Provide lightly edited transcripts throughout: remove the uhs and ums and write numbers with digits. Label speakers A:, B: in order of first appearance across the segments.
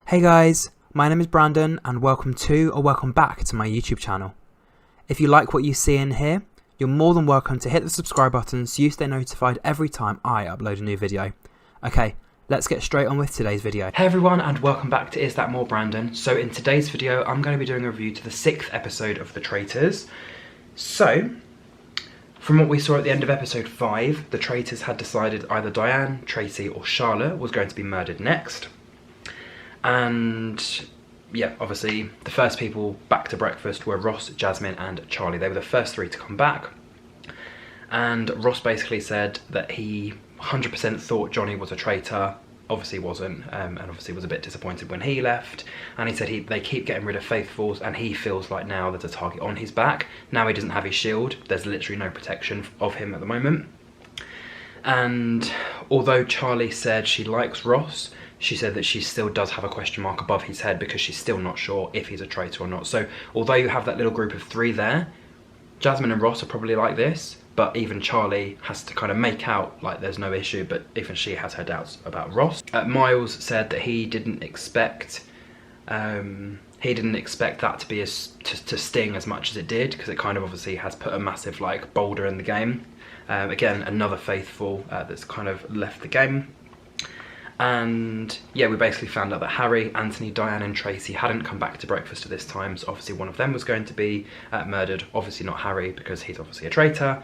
A: Hey guys, my name is Brandon and welcome back to my YouTube channel. If you like what you see in here, you're more than welcome to hit the subscribe button so you stay notified every time I upload a new video. Okay, let's get straight on with today's video. Hey everyone and welcome back to Is That More Brandon. So in today's video I'm going to be doing a review to the 6th episode of The Traitors. So, from what we saw at the end of episode 5, the Traitors had decided either Diane, Tracy or Charlotte was going to be murdered next. And yeah, obviously the first people back to breakfast were Ross, Jasmine and Charlie. They were the first 3 to come back. And Ross basically said that he 100% thought Johnny was a traitor. Obviously wasn't, and obviously was a bit disappointed when he left. And he said they keep getting rid of faithfuls and he feels like now there's a target on his back. Now he doesn't have his shield. There's literally no protection of him at the moment. And although Charlie said she likes Ross, she said that she still does have a question mark above his head because she's still not sure if he's a traitor or not. So although you have that little group of 3 there, Jasmine and Ross are probably like this, but even Charlie has to kind of make out like there's no issue, but even she has her doubts about Ross. Miles said that he didn't expect that to be to sting as much as it did, because it kind of obviously has put a massive like boulder in the game. Again, another faithful that's kind of left the game. And yeah, we basically found out that Harry, Anthony, Diane and Tracy hadn't come back to breakfast at this time, so obviously one of them was going to be murdered. Obviously not Harry, because he's obviously a traitor.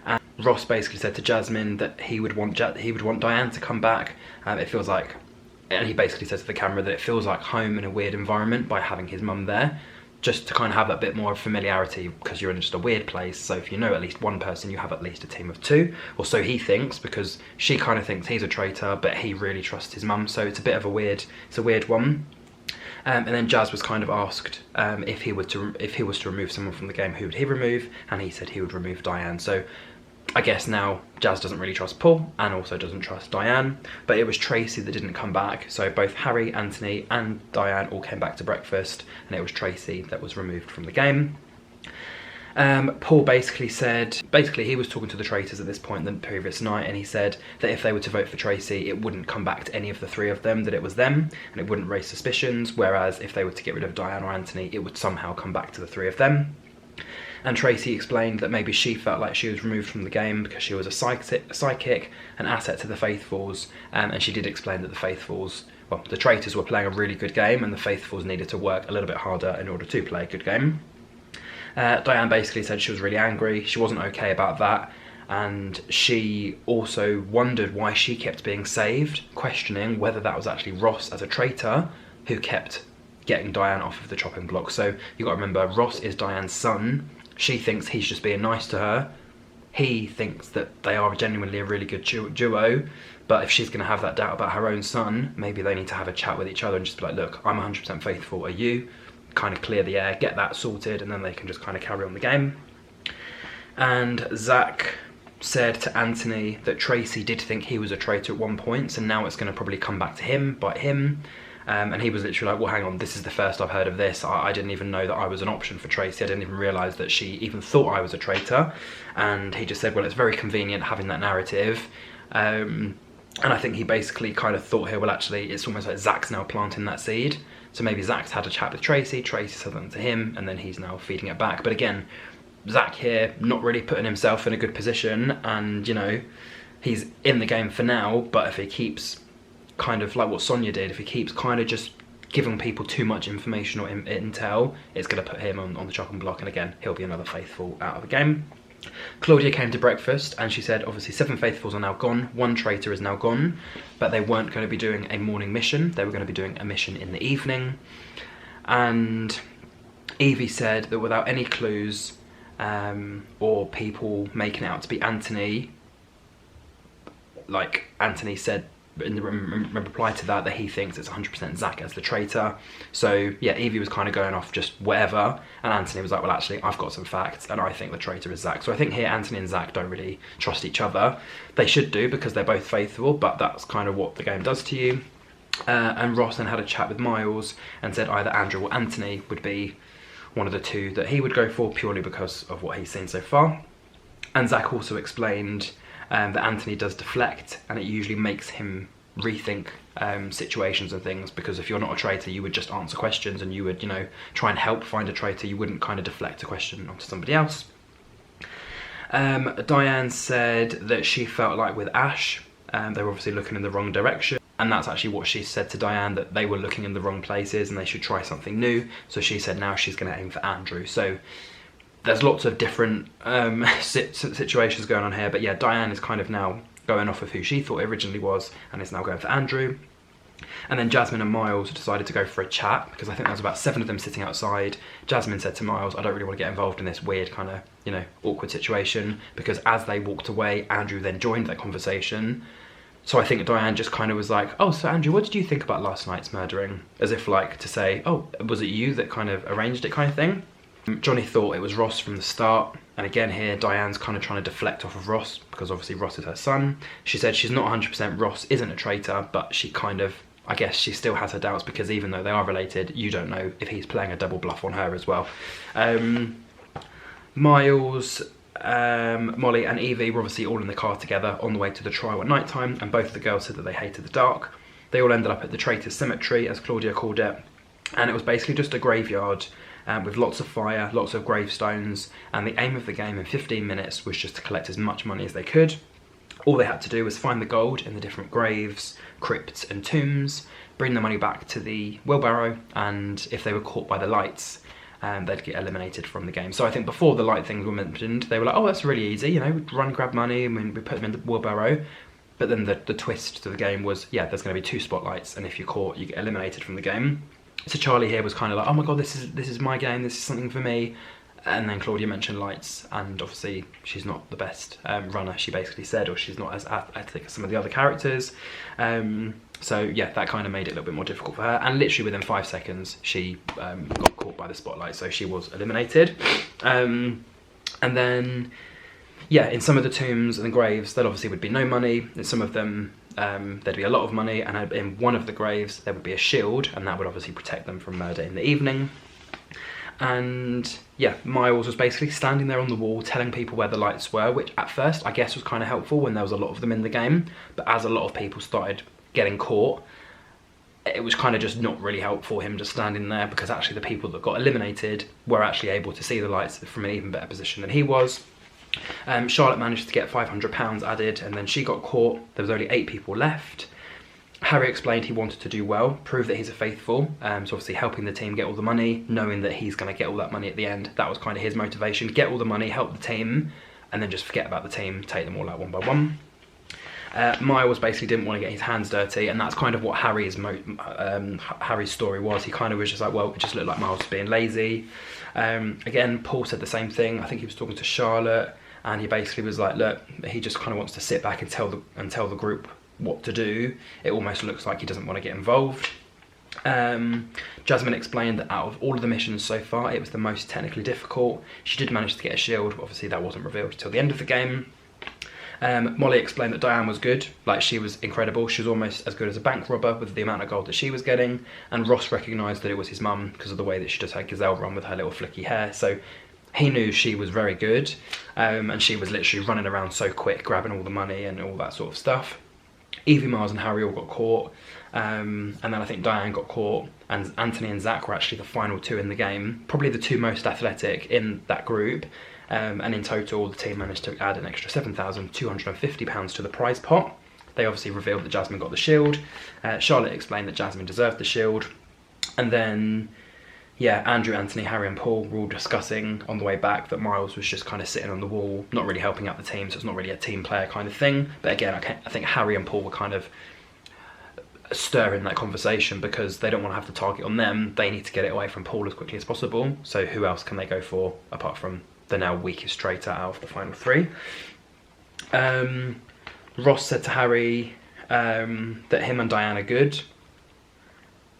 A: And Ross basically said to Jasmine that he would want Diane to come back. It feels like, and he basically said to the camera that it feels like home in a weird environment by having his mum there, just to kind of have that bit more familiarity, because you're in just a weird place. So if you know at least one person, you have at least a team of 2, or so he thinks, because she kind of thinks he's a traitor, but he really trusts his mum. So it's a bit of a weird one. And then Jazz was kind of asked if he was to remove someone from the game, who would he remove? And he said he would remove Diane. So I guess now Jazz doesn't really trust Paul and also doesn't trust Diane, but it was Tracy that didn't come back. So both Harry, Anthony and Diane all came back to breakfast, and it was Tracy that was removed from the game. Paul basically he was talking to the Traitors at this point the previous night, and he said that if they were to vote for Tracy, it wouldn't come back to any of the 3 of them, that it was them, and it wouldn't raise suspicions, whereas if they were to get rid of Diane or Anthony, it would somehow come back to the 3 of them. And Tracy explained that maybe she felt like she was removed from the game because she was a psychic, an asset to the Faithfuls, and she did explain that the Faithfuls, well, the Traitors were playing a really good game and the Faithfuls needed to work a little bit harder in order to play a good game. Diane basically said she was really angry, she wasn't okay about that, and she also wondered why she kept being saved, questioning whether that was actually Ross as a traitor who kept getting Diane off of the chopping block. So you got to remember, Ross is Diane's son. She thinks he's just being nice to her. He thinks that they are genuinely a really good duo, but if she's going to have that doubt about her own son, maybe they need to have a chat with each other and just be like, look, I'm 100% faithful, are you? Kind of clear the air, get that sorted, and then they can just kind of carry on the game. And Zach said to Anthony that Tracy did think he was a traitor at one point, so now it's going to probably come back to him, bite him. And he was literally like, well, hang on, this is the first I've heard of this. I didn't even know that I was an option for Tracy. I didn't even realise that she even thought I was a traitor. And he just said, well, it's very convenient having that narrative. And I think he basically kind of thought here, well, actually, it's almost like Zach's now planting that seed. So maybe Zach's had a chat with Tracy said something to him, and then he's now feeding it back. But again, Zach here, not really putting himself in a good position. And, you know, he's in the game for now, but if he keeps kind of like what Sonia did, if he keeps kind of just giving people too much information or intel, it's going to put him on the chopping block, and again, he'll be another faithful out of the game. Claudia came to breakfast and she said obviously 7 faithfuls are now gone, 1 traitor is now gone, but they weren't going to be doing a morning mission, they were going to be doing a mission in the evening. And Evie said that without any clues or people making it out to be Anthony, like Anthony said in reply to that he thinks it's 100% Zach as the traitor. So yeah, Evie was kind of going off just whatever, and Anthony was like, well, actually, I've got some facts and I think the traitor is Zach. So I think here Anthony and Zach don't really trust each other. They should do, because they're both faithful, but that's kind of what the game does to you. And Ross then had a chat with Miles and said either Andrew or Anthony would be one of the 2 that he would go for, purely because of what he's seen so far. And Zach also explained that Anthony does deflect, and it usually makes him rethink situations and things, because if you're not a traitor, you would just answer questions and you would, you know, try and help find a traitor. You wouldn't kind of deflect a question onto somebody else. Diane said that she felt like with Ash, they were obviously looking in the wrong direction. And that's actually what she said to Diane, that they were looking in the wrong places and they should try something new. So she said now she's going to aim for Andrew. So there's lots of different situations going on here. But yeah, Diane is kind of now going off of who she thought it originally was and is now going for Andrew. And then Jasmine and Miles decided to go for a chat, because I think there was about 7 of them sitting outside. Jasmine said to Miles, I don't really want to get involved in this weird kind of, you know, awkward situation, because as they walked away, Andrew then joined that conversation. So I think Diane just kind of was like, oh, so Andrew, what did you think about last night's murdering? As if like to say, oh, was it you that kind of arranged it, kind of thing? Johnny thought it was Ross from the start. And again here, Diane's kind of trying to deflect off of Ross, because obviously Ross is her son. She said she's not 100% Ross isn't a traitor, but she kind of, I guess she still has her doubts, because even though they are related, you don't know if he's playing a double bluff on her as well. Miles, Molly and Evie were obviously all in the car together on the way to the trial at night time, and both of the girls said that they hated the dark. They all ended up at the Traitors Cemetery, as Claudia called it, and it was basically just a graveyard with lots of fire, lots of gravestones, and the aim of the game in 15 minutes was just to collect as much money as they could. All they had to do was find the gold in the different graves, crypts and tombs, bring the money back to the wheelbarrow, and if they were caught by the lights, they'd get eliminated from the game. So I think before the light things were mentioned, they were like, oh, that's really easy, you know, we'd run, grab money, and we put them in the wheelbarrow. But then the twist to the game was, yeah, there's going to be 2 spotlights, and if you're caught, you get eliminated from the game. So Charlie here was kind of like, oh my god, this is my game, this is something for me. And then Claudia mentioned lights, and obviously she's not the best runner, she basically said, or she's not as athletic as some of the other characters. So yeah, that kind of made it a little bit more difficult for her, and literally within 5 seconds she got caught by the spotlight, so she was eliminated. And then yeah, in some of the tombs and the graves there obviously would be no money. In some of them there'd be a lot of money, and in one of the graves there would be a shield, and that would obviously protect them from murder in the evening. And yeah, Miles was basically standing there on the wall telling people where the lights were, which at first I guess was kind of helpful when there was a lot of them in the game, but as a lot of people started getting caught, it was kind of just not really helpful him just standing there, because actually the people that got eliminated were actually able to see the lights from an even better position than he was. Charlotte managed to get £500 added, and then she got caught. There was only 8 people left. Harry explained he wanted to do well, prove that he's a faithful, so obviously helping the team get all the money, knowing that he's going to get all that money at the end. That was kind of his motivation, get all the money, help the team, and then just forget about the team, take them all out one by one. Miles basically didn't want to get his hands dirty, and that's kind of what Harry's story was. He kind of was just like, well, it just looked like Miles was being lazy. Again, Paul said the same thing. I think he was talking to Charlotte, and he basically was like, look, he just kind of wants to sit back and tell the group what to do. It almost looks like he doesn't want to get involved. Jasmine explained that out of all of the missions so far, it was the most technically difficult. She did manage to get a shield, but obviously that wasn't revealed until the end of the game. Molly explained that Diane was good, like she was incredible. She was almost as good as a bank robber with the amount of gold that she was getting, and Ross recognised that it was his mum because of the way that she just had gazelle run with her little flicky hair, so he knew she was very good, and she was literally running around so quick, grabbing all the money and all that sort of stuff. Evie, Miles and Harry all got caught, and then I think Diane got caught, and Anthony and Zach were actually the final 2 in the game, probably the 2 most athletic in that group. And in total, the team managed to add an extra £7,250 to the prize pot. They obviously revealed that Jasmine got the shield. Charlotte explained that Jasmine deserved the shield. And then, yeah, Andrew, Anthony, Harry and Paul were all discussing on the way back that Miles was just kind of sitting on the wall, not really helping out the team, so it's not really a team player kind of thing. But again, I think Harry and Paul were kind of stirring that conversation because they don't want to have the target on them. They need to get it away from Paul as quickly as possible. So who else can they go for apart from the now weakest traitor out of the final 3? Ross said to Harry that him and Diane are good,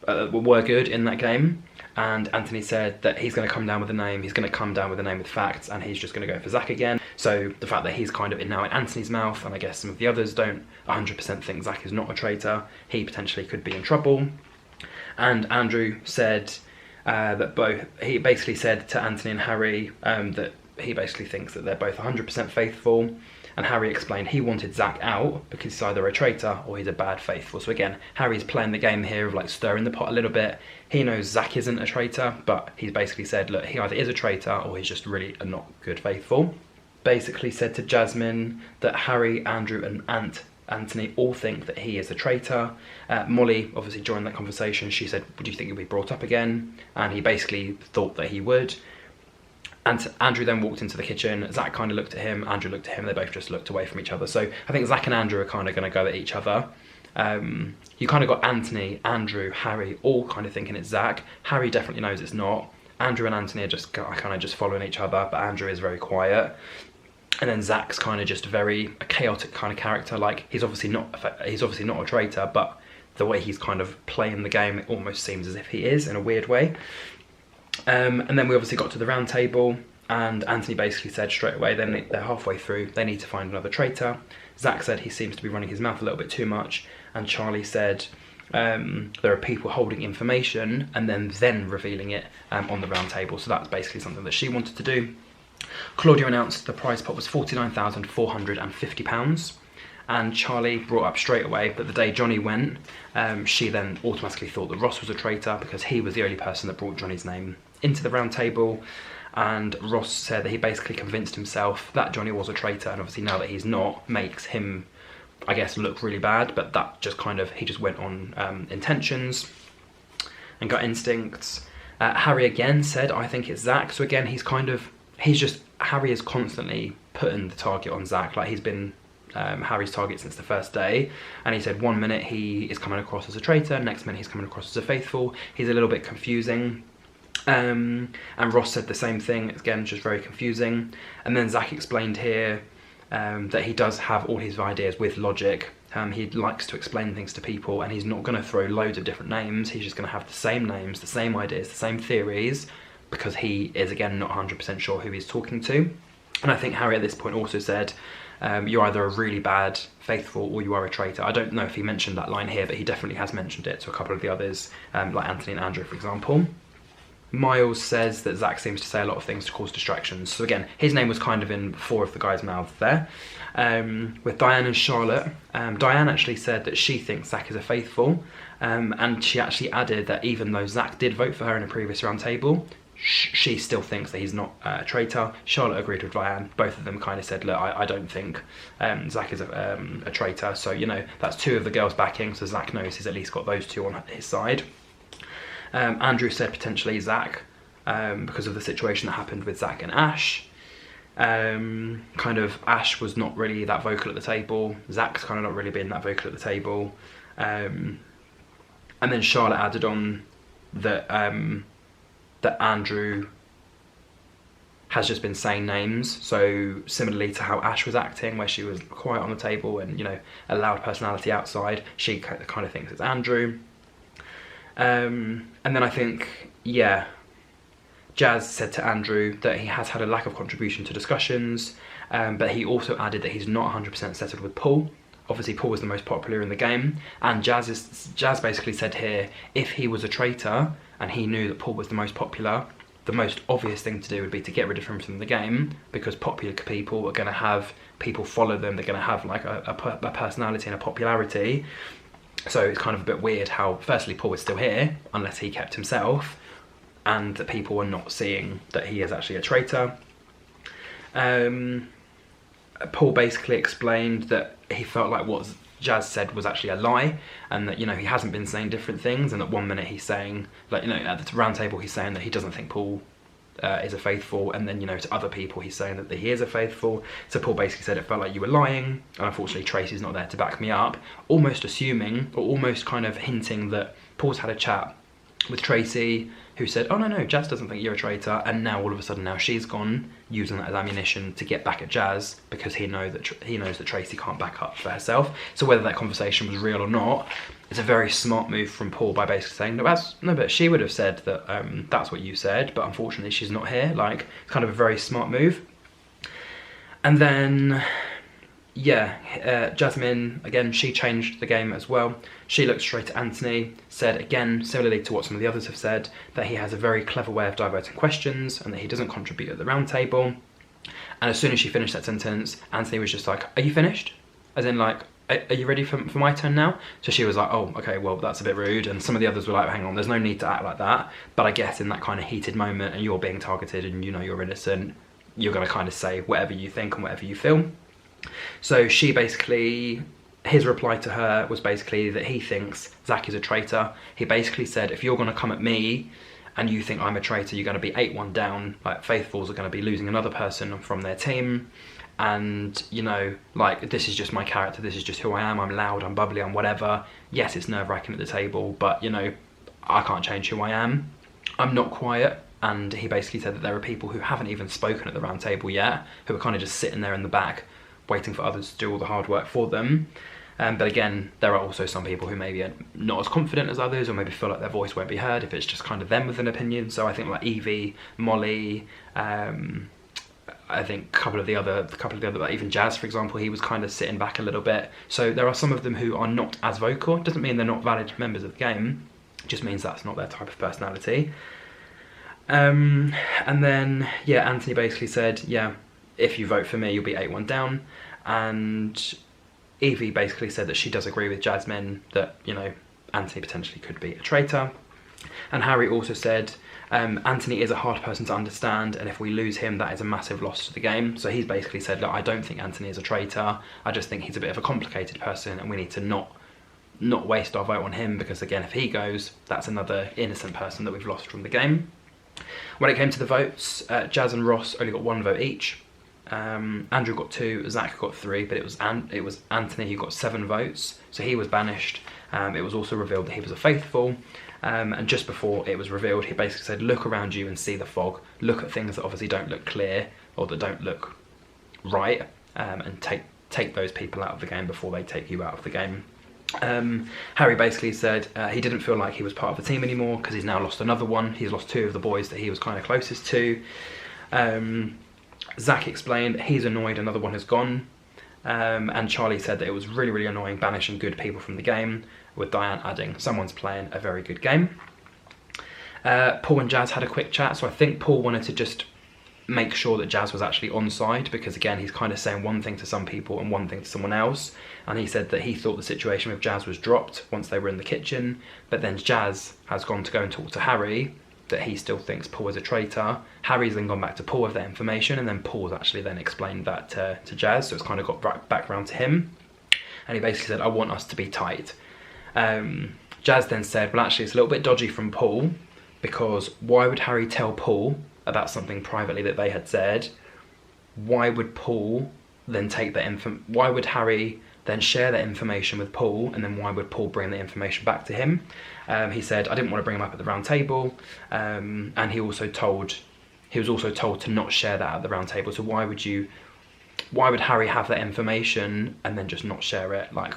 A: were good in that game, and Anthony said that he's going to come down with a name, he's going to come down with a name with facts, and he's just going to go for Zach again. So the fact that he's kind of now in Anthony's mouth, and I guess some of the others don't 100% think Zach is not a traitor, he potentially could be in trouble. And Andrew said he basically said to Anthony and Harry that he basically thinks that they're both 100% faithful. And Harry explained he wanted Zach out because he's either a traitor or he's a bad faithful. So again, Harry's playing the game here of like stirring the pot a little bit. He knows Zach isn't a traitor, but he's basically said, look, he either is a traitor or he's just really a not good faithful. Basically said to Jasmine that Harry, Andrew and Anthony all think that he is a traitor. Molly obviously joined that conversation. She said, do you think you'll be brought up again? And he basically thought that he would. And Andrew then walked into the kitchen. Zach kind of looked at him, Andrew looked at him, they both just looked away from each other. So I think Zach and Andrew are kind of going to go at each other. You kind of got Anthony, Andrew, Harry all kind of thinking it's Zach. Harry definitely knows it's not. Andrew and Anthony are just kind of just following each other, but Andrew is very quiet. And then Zach's kind of just a chaotic kind of character. Like he's obviously not a traitor, but the way he's kind of playing the game, it almost seems as if he is in a weird way. And then we obviously got to the round table, and Anthony basically said straight away, then they're halfway through, they need to find another traitor. Zach said he seems to be running his mouth a little bit too much, and Charlie said there are people holding information and then revealing it on the round table. So that's basically something that she wanted to do. Claudia announced the prize pot was £49,450, and Charlie brought up straight away that the day Johnny went, she then automatically thought that Ross was a traitor because he was the only person that brought Johnny's name into the round table. And Ross said that he basically convinced himself that Johnny was a traitor, and obviously now that he's not, makes him, I guess, look really bad. But that just kind of, he just went on intentions and gut instincts. Harry again said, I think it's Zach. So again, Harry is constantly putting the target on Zach. Like he's been Harry's target since the first day, and he said 1 minute he is coming across as a traitor, next minute he's coming across as a faithful. He's a little bit confusing. And Ross said the same thing, again just very confusing. And then Zach explained here that he does have all his ideas with logic. He likes to explain things to people, and he's not going to throw loads of different names. He's just going to have the same names, the same ideas, the same theories, because he is again not 100% sure who he's talking to. And I think Harry at this point also said, you're either a really bad faithful or you are a traitor. I don't know if he mentioned that line here, but he definitely has mentioned it to a couple of the others, like Anthony and Andrew, for example. Miles says that Zach seems to say a lot of things to cause distractions. So again, his name was kind of in 4 of the guys' mouths there. With Diane and Charlotte, Diane actually said that she thinks Zach is a faithful, and she actually added that even though Zach did vote for her in a previous round table, she still thinks that he's not a traitor. Charlotte agreed with Diane. Both of them kind of said, look, I don't think Zach is a traitor. So, you know, that's 2 of the girls backing, so Zach knows he's at least got those 2 on his side. Andrew said potentially Zach, because of the situation that happened with Zach and Ash. Kind of Ash was not really that vocal at the table. Zach's kind of not really been that vocal at the table. And then Charlotte added on that that Andrew has just been saying names. So similarly to how Ash was acting, where she was quiet on the table and, you know, a loud personality outside, she kind of thinks it's Andrew. And then I think, yeah, Jazz said to Andrew that he has had a lack of contribution to discussions, but he also added that he's not 100% settled with Paul. Obviously Paul was the most popular in the game, and Jazz basically said here, if he was a traitor and he knew that Paul was the most popular, the most obvious thing to do would be to get rid of him from the game, because popular people are going to have people follow them, they're going to have like a personality and a popularity. So it's kind of a bit weird how, firstly, Paul is still here, unless he kept himself, and that people are not seeing that he is actually a traitor. Paul basically explained that he felt like what Jazz said was actually a lie, and that, you know, he hasn't been saying different things, and at 1 minute he's saying, like, you know, at the round table he's saying that he doesn't think Paul is a faithful, and then, you know, to other people he's saying that he is a faithful. So Paul basically said it felt like you were lying, and unfortunately Tracy's not there to back me up, almost assuming, or almost kind of hinting that Paul's had a chat with Tracy, who said, oh no, Jazz doesn't think you're a traitor, and now all of a sudden now she's gone, using that as ammunition to get back at Jazz, because he knows that Tracy can't back up for herself. So whether that conversation was real or not, it's a very smart move from Paul by basically saying, no, but she would have said that that's what you said, but unfortunately she's not here. Like, it's kind of a very smart move. And then, yeah, Jasmine, again, she changed the game as well. She looked straight at Anthony, said again, similarly to what some of the others have said, that he has a very clever way of diverting questions and that he doesn't contribute at the round table. And as soon as she finished that sentence, Anthony was just like, are you finished? As in like, are you ready for my turn now? So she was like, oh, okay, well, that's a bit rude. And some of the others were like, hang on, there's no need to act like that. But I guess in that kind of heated moment and you're being targeted and you know you're innocent, you're going to kind of say whatever you think and whatever you feel. So she basically, his reply to her was basically that he thinks Zach is a traitor. He basically said, if you're going to come at me and you think I'm a traitor, you're going to be 8-1 down. Like, Faithfuls are going to be losing another person from their team. And, you know, like, this is just my character. This is just who I am. I'm loud, I'm bubbly, I'm whatever. Yes, it's nerve-wracking at the table, but, you know, I can't change who I am. I'm not quiet. And he basically said that there are people who haven't even spoken at the round table yet, who are kind of just sitting there in the back, waiting for others to do all the hard work for them. But again, there are also some people who maybe are not as confident as others, or maybe feel like their voice won't be heard if it's just kind of them with an opinion. So I think like Evie, Molly, I think a couple of the other, like even Jazz, for example, he was kind of sitting back a little bit. So there are some of them who are not as vocal. It doesn't mean they're not valid members of the game. It just means that's not their type of personality. And then, yeah, Anthony basically said, yeah, if you vote for me, you'll be 8-1 down. And Evie basically said that she does agree with Jasmine that, you know, Anthony potentially could be a traitor. And Harry also said, Anthony is a hard person to understand, and if we lose him, that is a massive loss to the game. So he's basically said, look, I don't think Anthony is a traitor. I just think he's a bit of a complicated person, and we need to not waste our vote on him, because again, if he goes, that's another innocent person that we've lost from the game. When it came to the votes, Jazz and Ross only got 1 vote each. Andrew got 2, Zach got 3, but it was Anthony who got 7 votes, so he was banished. It was also revealed that he was a faithful, and just before it was revealed, he basically said, look around you and see the fog, look at things that obviously don't look clear or that don't look right, and take those people out of the game before they take you out of the game. Harry basically said he didn't feel like he was part of the team anymore because he's now lost another one. He's lost 2 of the boys that he was kind of closest to. Zach explained he's annoyed another one has gone, and Charlie said that it was really, really annoying banishing good people from the game, with Diane adding, someone's playing a very good game. Paul and Jazz had a quick chat, so I think Paul wanted to just make sure that Jazz was actually on side, because again, he's kind of saying one thing to some people and one thing to someone else, and he said that he thought the situation with Jazz was dropped once they were in the kitchen, but then Jazz has gone to go and talk to Harry that he still thinks Paul is a traitor. Harry's then gone back to Paul with that information, and then Paul's actually then explained that to Jazz, so it's kind of got back round to him, and he basically said, I want us to be tight. Jazz then said, well, actually it's a little bit dodgy from Paul, because why would Harry tell Paul about something privately that they had said? Why would Paul then take that why would Harry then share that information with Paul, and then why would Paul bring the information back to him? He said, I didn't want to bring him up at the round table, and he was also told to not share that at the round table. So why would Harry have that information and then just not share it? Like,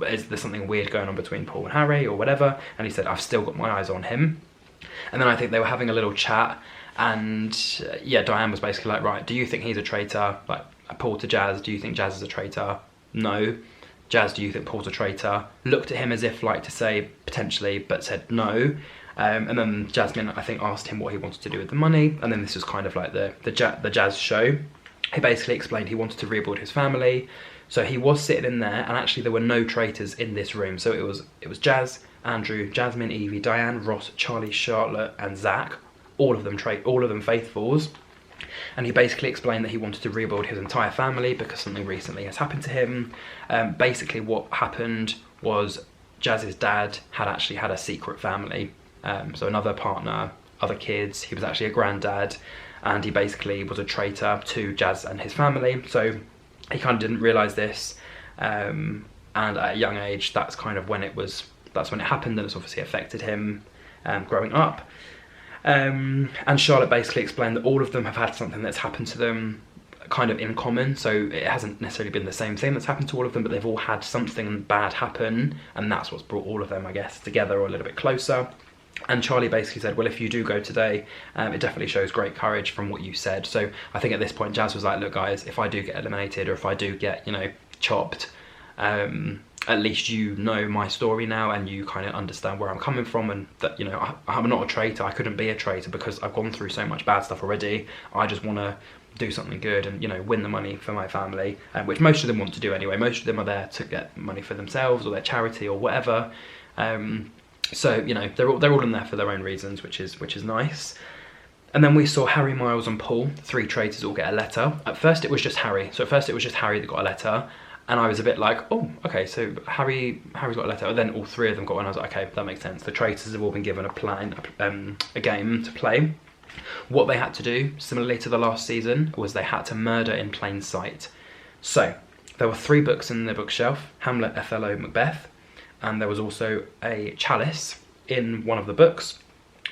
A: is there something weird going on between Paul and Harry or whatever? And he said, I've still got my eyes on him. And then I think they were having a little chat, and yeah, Diane was basically like, right, do you think he's a traitor? Like, Paul to Jazz, do you think Jazz is a traitor? No. Jazz, do you think Paul's a traitor? Looked at him as if like to say potentially, but said no. And then Jasmine, I think, asked him what he wanted to do with the money, and then this was kind of like the Jazz show. He basically explained he wanted to rebuild his family. So he was sitting in there, and actually there were no traitors in this room. So it was Jazz, Andrew, Jasmine, Evie, Diane, Ross, Charlie, Charlotte, and Zach. All of them faithfuls. And he basically explained that he wanted to rebuild his entire family because something recently has happened to him. Basically what happened was Jazz's dad had actually had a secret family. So another partner, other kids, he was actually a granddad, and he basically was a traitor to Jazz and his family. So he kind of didn't realise this, and at a young age, that's when it happened, and it's obviously affected him growing up. And Charlotte basically explained that all of them have had something that's happened to them kind of in common, so it hasn't necessarily been the same thing that's happened to all of them, but they've all had something bad happen, and that's what's brought all of them, I guess, together or a little bit closer. And Charlie basically said, well, if you do go today, it definitely shows great courage from what you said. So I think at this point Jazz was like, look guys, if I do get eliminated, or if I do get, you know, chopped, at at least you know my story now and you kind of understand where I'm coming from, and that, you know, I'm not a traitor. I couldn't be a traitor because I've gone through so much bad stuff already. I just want to do something good and, you know, win the money for my family, which most of them want to do anyway. Most of them are there to get money for themselves or their charity or whatever. So, you know, they're all in there for their own reasons, which is nice. And then we saw Harry, Miles and Paul, 3 traitors, all get a letter. At first it was just Harry. So at first it was just Harry that got a letter. And I was a bit like, oh, okay, so Harry's got a letter. And then all 3 of them got one. I was like, okay, that makes sense. The traitors have all been given a game to play. What they had to do, similarly to the last season, was they had to murder in plain sight. So there were 3 books in the bookshelf: Hamlet, Othello, Macbeth. And there was also a chalice in one of the books.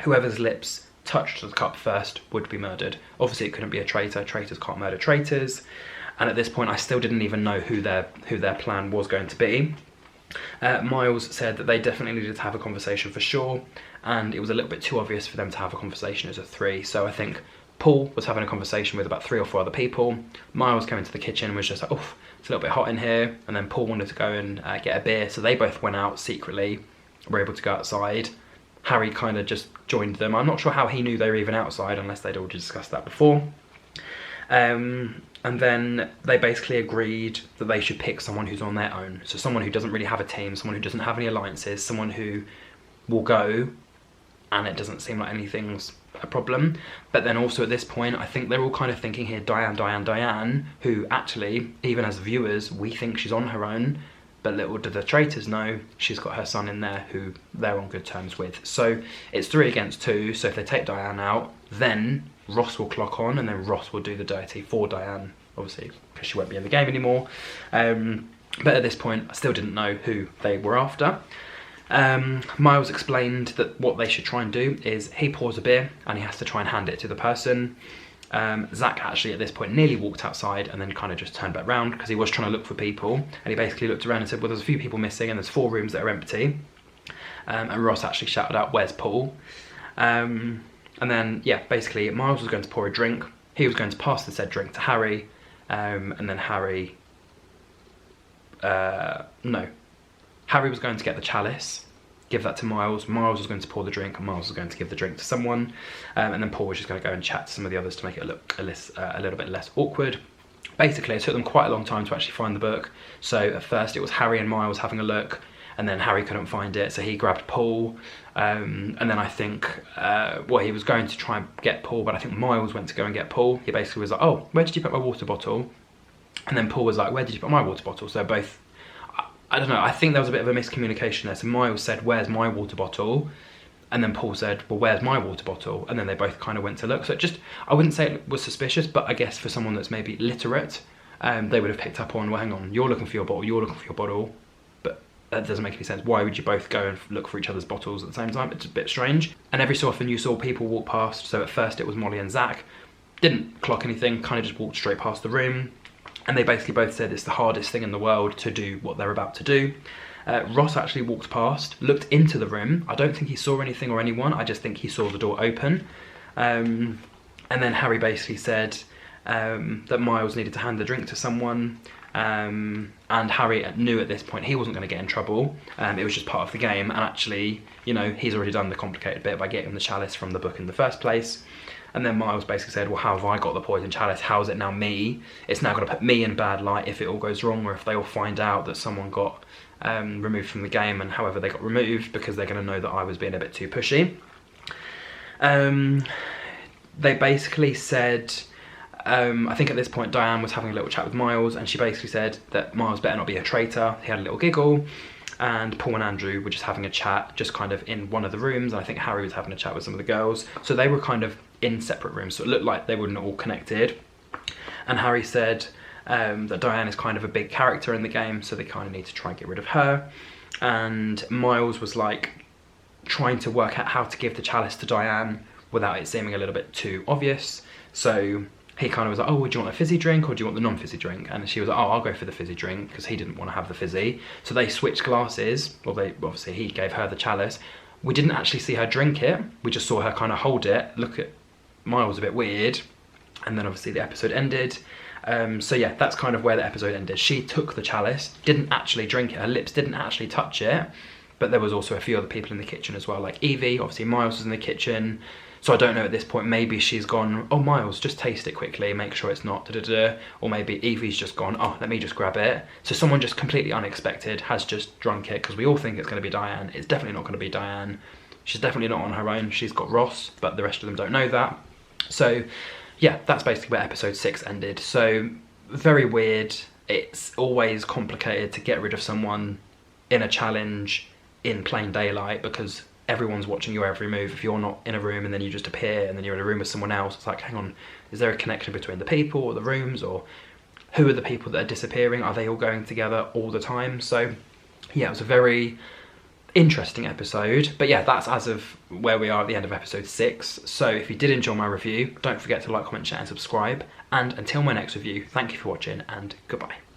A: Whoever's lips touched the cup first would be murdered. Obviously it couldn't be a traitor. Traitors can't murder traitors. And at this point I still didn't even know who their plan was going to be. Miles said that they definitely needed to have a conversation for sure, and it was a little bit too obvious for them to have a conversation as a 3. So I think Paul was having a conversation with about 3 or 4 other people. Miles came into the kitchen and was just like, oh, it's a little bit hot in here. And then Paul wanted to go and get a beer. So they both went out secretly, were able to go outside. Harry kind of just joined them. I'm not sure how he knew they were even outside, unless they'd already discussed that before. And then they basically agreed that they should pick someone who's on their own. So someone who doesn't really have a team, someone who doesn't have any alliances, someone who will go and it doesn't seem like anything's a problem. But then also at this point, I think they're all kind of thinking here, Diane, who actually, even as viewers, we think she's on her own. But little do the traitors know, she's got her son in there who they're on good terms with. So it's 3 against 2. So if they take Diane out, then Ross will clock on and then Ross will do the dirty for Diane, obviously, because she won't be in the game anymore. But at this point, I still didn't know who they were after. Miles explained that what they should try and do is he pours a beer and he has to try and hand it to the person. Zach actually at this point nearly walked outside and then kind of just turned back round because he was trying to look for people, and he basically looked around and said, well, there's a few people missing and there's 4 rooms that are empty. And Ross actually shouted out, where's Paul? And then, yeah, basically Miles was going to pour a drink. He was going to pass the said drink to Harry. And then Harry was going to get the chalice, give that to Miles. Miles was going to pour the drink and Miles was going to give the drink to someone. And then Paul was just going to go and chat to some of the others to make it look a little bit less awkward. Basically, it took them quite a long time to actually find the book. So at first it was Harry and Miles having a look, and then Harry couldn't find it, so he grabbed Paul. And then I think, he was going to try and get Paul, but I think Miles went to go and get Paul. He basically was like, oh, where did you put my water bottle? And then Paul was like, where did you put my water bottle? So both, I don't know, I think there was a bit of a miscommunication there. So Miles said, where's my water bottle? And then Paul said, well, where's my water bottle? And then they both kind of went to look. So I wouldn't say it was suspicious, but I guess for someone that's maybe literate, they would have picked up on, well, hang on, you're looking for your bottle, you're looking for your bottle. But that doesn't make any sense. Why would you both go and look for each other's bottles at the same time? It's a bit strange. And every so often you saw people walk past. So at first it was Molly and Zach. Didn't clock anything, kind of just walked straight past the room. And they basically both said it's the hardest thing in the world to do what they're about to do. Ross actually walked past, looked into the room. I don't think he saw anything or anyone. I just think he saw the door open. And then Harry basically said that Miles needed to hand the drink to someone. And Harry knew at this point he wasn't going to get in trouble. It was just part of the game. And actually, you know, he's already done the complicated bit by getting the chalice from the book in the first place. And then Miles basically said, well, how have I got the poison chalice? How is it now me? It's now going to put me in bad light if it all goes wrong, or if they all find out that someone got removed from the game, and however they got removed, because they're going to know that I was being a bit too pushy. They basically said, I think at this point Diane was having a little chat with Miles, and she basically said that Miles better not be a traitor. He had a little giggle. And Paul and Andrew were just having a chat, just kind of in one of the rooms. And I think Harry was having a chat with some of the girls. So they were kind of in separate rooms. So it looked like they weren't all connected. And Harry said that Diane is kind of a big character in the game, so they kind of need to try and get rid of her. And Miles was like trying to work out how to give the chalice to Diane without it seeming a little bit too obvious. So he kind of was like, oh, do you want a fizzy drink or do you want the non-fizzy drink? And she was like, oh, I'll go for the fizzy drink, because he didn't want to have the fizzy. So they switched glasses. Well, obviously he gave her the chalice. We didn't actually see her drink it. We just saw her kind of hold it, look at Miles a bit weird. And then obviously the episode ended. So yeah, that's kind of where the episode ended. She took the chalice, didn't actually drink it, her lips didn't actually touch it, but there was also a few other people in the kitchen as well, like Evie, obviously Miles was in the kitchen. So I don't know at this point, maybe she's gone, oh Miles, just taste it quickly, make sure it's not da-da-da. Or maybe Evie's just gone, oh, let me just grab it. So someone just completely unexpected has just drunk it, because we all think it's going to be Diane. It's definitely not going to be Diane. She's definitely not on her own. She's got Ross, but the rest of them don't know that. So yeah, that's basically where episode 6 ended. So very weird. It's always complicated to get rid of someone in a challenge in plain daylight, because everyone's watching your every move. If you're not in a room and then you just appear and then you're in a room with someone else, it's like, hang on, is there a connection between the people or the rooms, or who are the people that are disappearing? Are they all going together all the time? So yeah, it was a very interesting episode. But yeah, that's as of where we are at the end of episode 6. So if you did enjoy my review, don't forget to like, comment, share and subscribe. And until my next review, thank you for watching and goodbye.